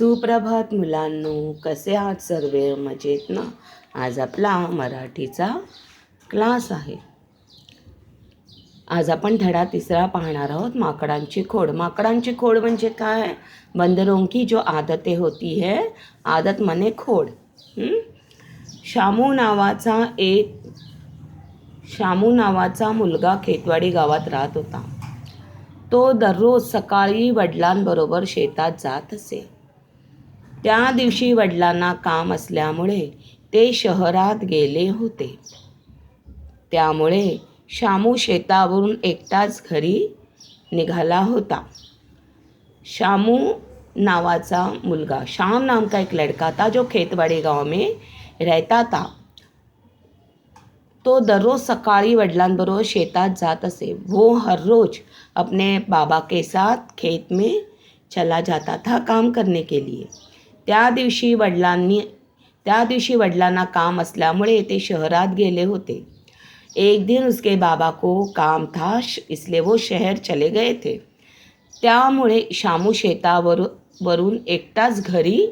सुप्रभात मुलांनो, कसे आहात सर्व? मजेत ना? आज आपला मराठीचा क्लास आहे. आज आपण धडा 3 पाहणार आहोत. माकडांची खोड. माकडांची खोड म्हणजे काय? बंदरों की जो आदतें होती है, आदत मने खोड. शामू नावाचा मुलगा खेतवाडी गावात राहत होता. तो दररोज सकाळी वडिलांबरोबर शेतात जात असे. त्या दिवशी वडिलांना काम असल्यामुळे ते शहरात गेले होते. त्यामुळे शामू शेतावरून एकटाच घरी निघाला होता. शामू नावाचा मुलगा, शाम नाम का एक लड़का था जो खेतवाड़ी गांव में रहता था. तो दररोज सकाळी वडिलांबरोबर शेतात जात असे. वो हर रोज अपने बाबा के साथ खेत में चला जाता था काम करने के लिए. त्या दिवशी वडिलांना काम असल्यामुळे ते शहरात गेले होते. एक दिन उसके बाबा को काम था, इसलिए वो शहर चले गए थे. त्यामुळे शामू शेतावरून एकटाच घरी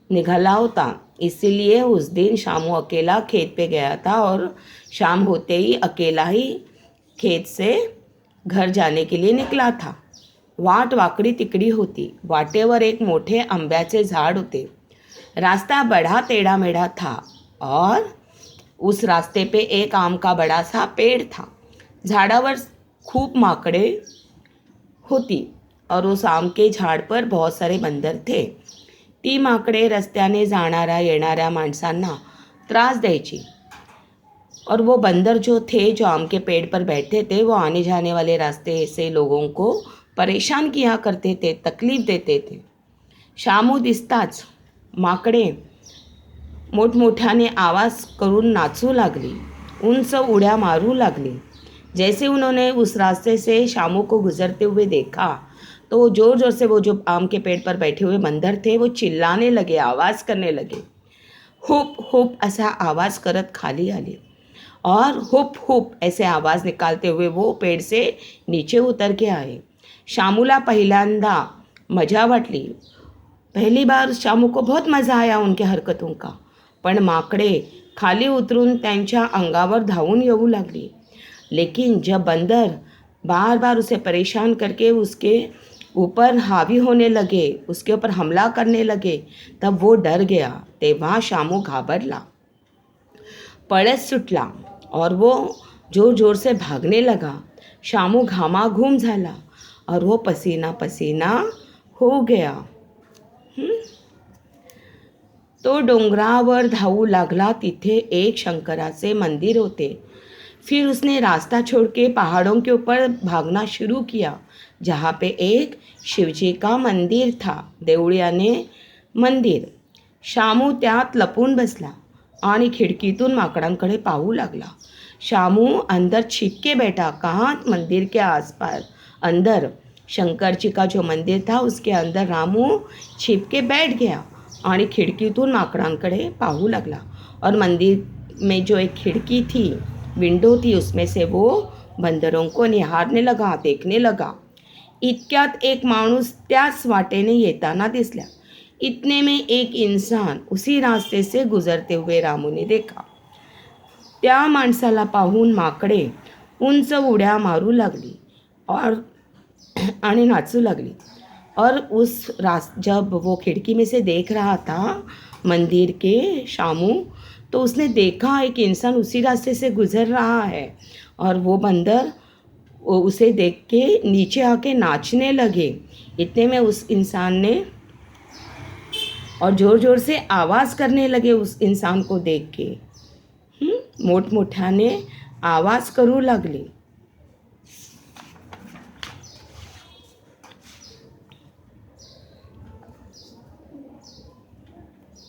निघाला होता. इसीलिए उस दिन शामू अकेला खेत पे गया था और शाम होते ही अकेला ही खेत से घर जाने के लिए निकला था. वाट वाकडी तिकडी होती. वाटेवर एक मोठे आंब्याचे झाड होते. रास्ता बड़ा टेढ़ा मेढ़ा था और उस रास्ते पे एक आम का बड़ा सा पेड़ था. झाडावर खूप माकड़े होती और उस आम के झाड़ पर बहुत सारे बंदर थे. ती माकड़े रस्त्याने जाणाऱ्या येणाऱ्या माणसांना त्रास द्यायची और वो बंदर जो आम के पेड़ पर बैठे थे, वो आने जाने वाले रास्ते से लोगों को परेशान किया करते थे, तकलीफ देते थे. शामू दिसताच माकडे मोठमोठ्याने आवाज करून नाचू लागली, उंच उड्या मारू लागली. जैसे उन्होंने उस रास्ते से शामू को गुजरते हुए देखा तो जोर जोर से वो जो आम के पेड़ पर बैठे हुए बंदर थे वो चिल्लाने लगे, आवाज़ करने लगे. हुप हुप ऐसा आवाज़ करत खाली आले और हुप हुप ऐसे आवाज़ निकालते हुए वो पेड़ से नीचे उतर के आए. शामूला पहिल्यांदा मजा वाटली. पहली बार शामू को बहुत मज़ा आया उनके हरकतों का. पण माकड़े खाली उतरून त्यांच्या अंगावर धावून येऊ लागली. लेकिन जब बंदर बार बार उसे परेशान करके उसके ऊपर हावी होने लगे, उसके ऊपर हमला करने लगे, तब वो डर गया. तेव्हा शामू घाबरला, पळत सुटला और वो जोर जोर से भागने लगा. शामू घामाघूम झाला और वो पसीना पसीना हो गया. तो डोंगरावर धावू लागला. तिथे एक शंकराचे मंदिर होते. फिर उसने रास्ता छोड़ के पहाड़ों के ऊपर भागना शुरू किया, जहाँ पे एक शिवजी का मंदिर था, देवळ्याने मंदिर. शामू त्यात लपून बसला आणि खिडकीतून माकडांकडे पाहू लागला. शामू अंदर छिप के बैठा. कहाँ? मंदिर के आसपास अंदर शंकर जी का जो मंदिर था उसके अंदर रामू छिप के बैठ गया आणि खिड़कीतून माकडांकडे पाहू लगला. और मंदिर में जो एक खिड़की थी, विंडो थी, उसमें से वो बंदरों को निहारने लगा, देखने लगा. इतक्यात एक माणूस त्याच वाटेने येताना दिसला. इतने में एक इंसान उसी रास्ते से गुजरते हुए रामू ने देखा. त्या माणसाला पाहून माकडे उंच उड्या मारू लागली और आणि नाचू लगली. और जब वो खिड़की में से देख रहा था मंदिर के शामू, तो उसने देखा एक इंसान उसी रास्ते से गुजर रहा है और वो बंदर उसे देख के नीचे आके नाचने लगे. इतने में उस इंसान ने और ज़ोर ज़ोर से आवाज़ करने लगे उस इंसान को देख के. मोठमोठ्याने आवाज़ करू लागले.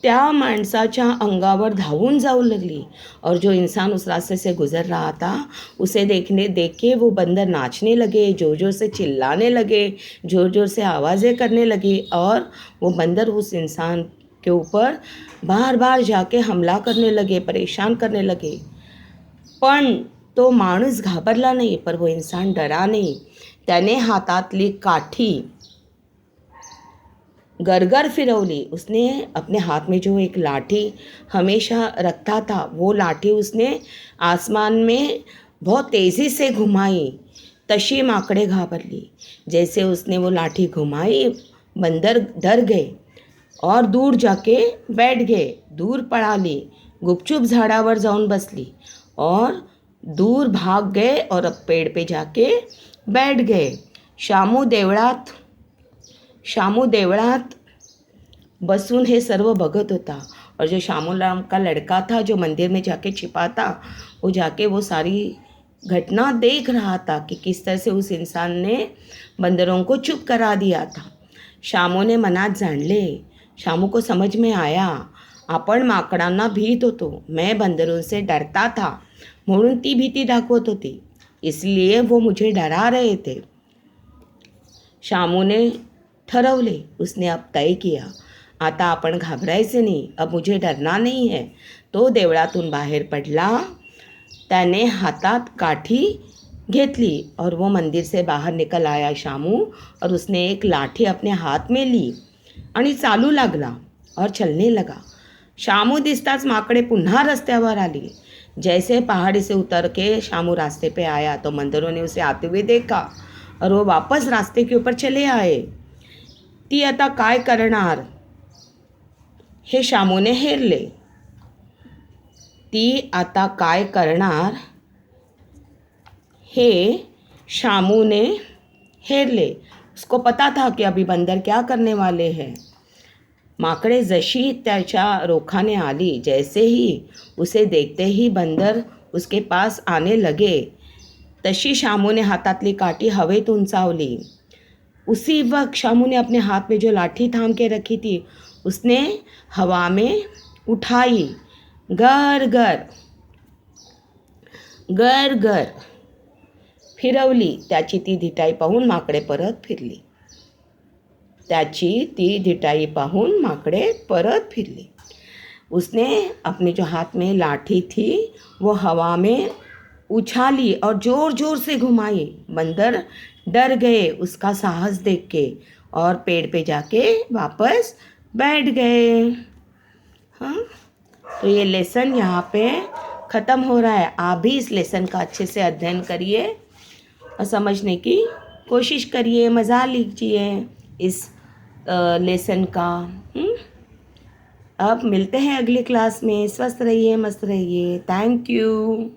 त्या माणसाच्या अंगावर धावून जाऊ लगली और जो इंसान उस रास्ते से गुजर रहा था उसे देख के वो बंदर नाचने लगे, ज़ोर ज़ोर से चिल्लाने लगे, ज़ोर ज़ोर से आवाज़ें करने लगे और वो बंदर उस इंसान के ऊपर बार बार जाके हमला करने लगे, परेशान करने लगे. पण तो माणूस घाबरला नाही, पर वो इंसान डरा नहीं. त्याने हातातली काठी गरगर फिरवली। उसने अपने हाथ में जो एक लाठी हमेशा रखता था, वो लाठी उसने आसमान में बहुत तेज़ी से घुमाई। तशी माकड़े घाबरली। जैसे उसने वो लाठी घुमाई, बंदर डर गए और दूर जाके बैठ गए। दूर पळाली, गुपचूप झाडावर जाऊन बसली और दूर भाग गए और अब पेड़ पे जाके बैठ गए। शामू देवळात बसून हे सर्व बघत होता और जो शामूराम का लड़का था जो मंदिर में जाके छिपा था, वो जाके वो सारी घटना देख रहा था कि किस तरह से उस इंसान ने बंदरों को चुप करा दिया था। शामू ने मनात जाणले, शामू को समझ में आया, आपण माकडांना भीत होतो, मैं बंदरों से डरता था म्हणून ती भीती दाखवत होती, इसलिए वो मुझे डरा रहे थे। शामू ने ठरवले, उसने अब तय किया, आता आपण घाबरायचे नाही, अब मुझे डरना नहीं है। तो देवळातून बाहेर पडला, त्याने हातात काठी घेतली और वो मंदिर से बाहर निकल आया शामू, और उसने एक लाठी अपने हाथ में ली आणि चालू लागला और चलने लगा। शामू दिसताच माकड़े पुन्हा रस्त्यावर आली। जैसे पहाड़ी से उतर के शामू रास्ते पे आया तो बंदरों ने उसे आते हुए देखा और वो वापस रास्ते के ऊपर चले आए। ती आता काय करणार हे शामूने हेरले। ती आता काय करणार हे शामू ने हेरले। उसको पता था कि अभी बंदर क्या करने वाले हैं। माकड़े जशी त्याच्या रोखाने आली, जैसे ही उसे देखते ही बंदर उसके पास आने लगे, तशी शामू ने हातातली काठी हवेत उंचावली। उसी वक्त शामू ने अपने हाथ में जो लाठी थाम के रखी थी, उसने हवा में उठाई। गर गर गर गर फिरवली। त्याची ती धिटाई पाहून माकडे परत फिरली। उसने अपने जो हाथ में लाठी थी वो हवा में उछाली और ज़ोर ज़ोर से घुमाई। बंदर डर गए उसका साहस देख के और पेड़ पे जाके वापस बैठ गए। हाँ, तो ये लेसन यहाँ पे ख़त्म हो रहा है। आप भी इस लेसन का अच्छे से अध्ययन करिए और समझने की कोशिश करिए, मज़ा लीजिए इस लेसन का। अब मिलते हैं अगली क्लास में। स्वस्थ रहिए, मस्त रहिए। Thank you.